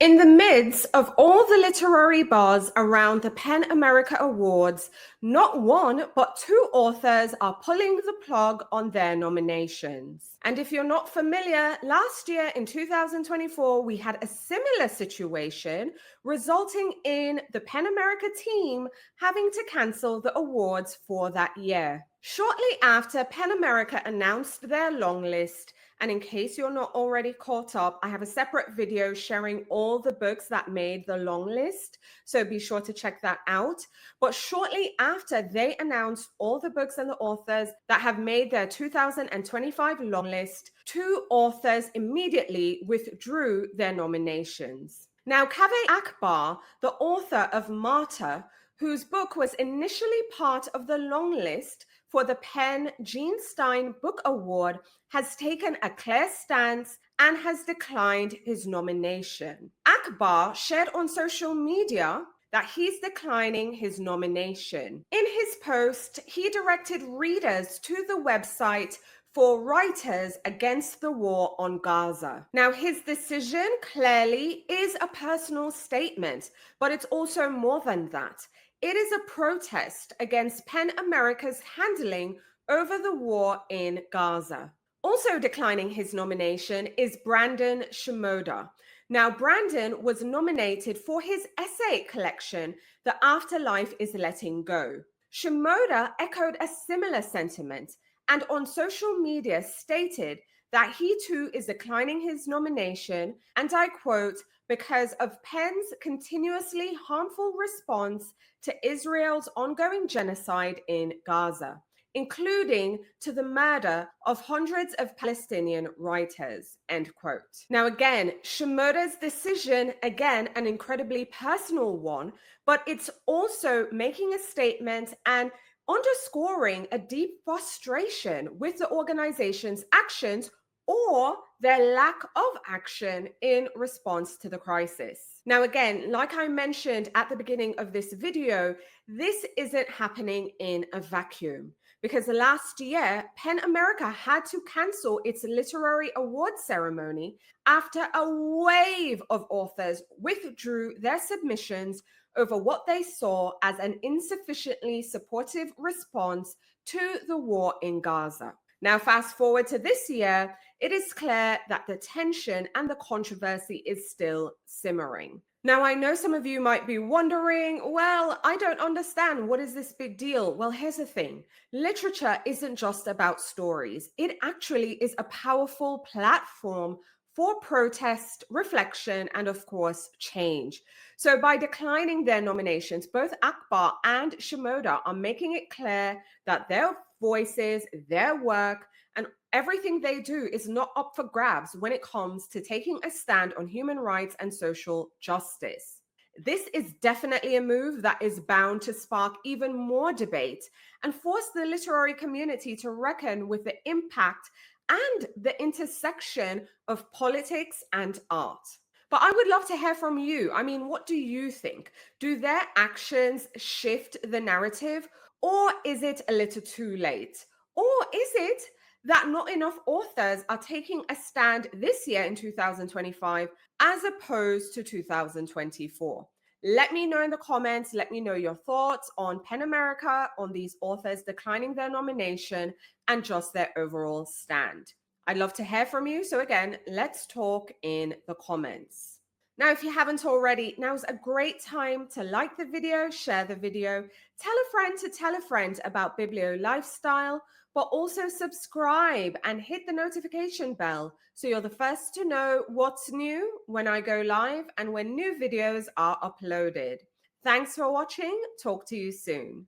In the midst of all the literary buzz around the PEN America Awards, not one but two authors are pulling the plug on their nominations. And if you're not familiar, last year in 2024, we had a similar situation, resulting in the PEN America team having to cancel the awards for that year. Shortly after PEN America announced their long list, and in case you're not already caught up, I have a separate video sharing all the books that made the long list, so be sure to check that out. But shortly after they announced all the books and the authors that have made their 2025 long list, two authors immediately withdrew their nominations. Now, Kaveh Akbar, the author of Martyr, whose book was initially part of the long list for the PEN Stein Book Award, has taken a clear stance and has declined his nomination. Akbar shared on social media that he's declining his nomination. In his post, he directed readers to the website for Writers Against the War on Gaza. Now, his decision clearly is a personal statement, but it's also more than that. It is a protest against PEN America's handling over the war in Gaza. Also declining his nomination is Brandon Shimoda. Now, Brandon was nominated for his essay collection, The Afterlife is Letting Go. Shimoda echoed a similar sentiment and on social media stated that he too is declining his nomination, and I quote, because of PEN's continuously harmful response to Israel's ongoing genocide in Gaza, including to the murder of hundreds of Palestinian writers, end quote. Now again, Shimoda's decision, again, an incredibly personal one, but it's also making a statement and underscoring a deep frustration with the organization's actions or their lack of action in response to the crisis. Now, again, like I mentioned at the beginning of this video, this isn't happening in a vacuum because last year, PEN America had to cancel its literary award ceremony after a wave of authors withdrew their submissions over what they saw as an insufficiently supportive response to the war in Gaza. Now, fast forward to this year, it is clear that the tension and the controversy is still simmering. Now, I know some of you might be wondering, well, I don't understand. What is this big deal? Well, here's the thing. Literature isn't just about stories. It actually is a powerful platform for protest, reflection, and of course, change. So by declining their nominations, both Akbar and Shimoda are making it clear that their voices, their work, and everything they do is not up for grabs when it comes to taking a stand on human rights and social justice. This is definitely a move that is bound to spark even more debate and force the literary community to reckon with the impact and the intersection of politics and art. But I would love to hear from you. I mean, what do you think? Do their actions shift the narrative, or is it a little too late? Or is it that not enough authors are taking a stand this year in 2025 as opposed to 2024? Let me know in the comments. Let me know your thoughts on PEN America, on these authors declining their nomination, and just their overall stand. I'd love to hear from you. So again, let's talk in the comments. Now, if you haven't already, now's a great time to like the video, share the video, tell a friend to tell a friend about Biblio Lifestyle, but also subscribe and hit the notification bell so you're the first to know what's new when I go live and when new videos are uploaded. Thanks for watching. Talk to you soon.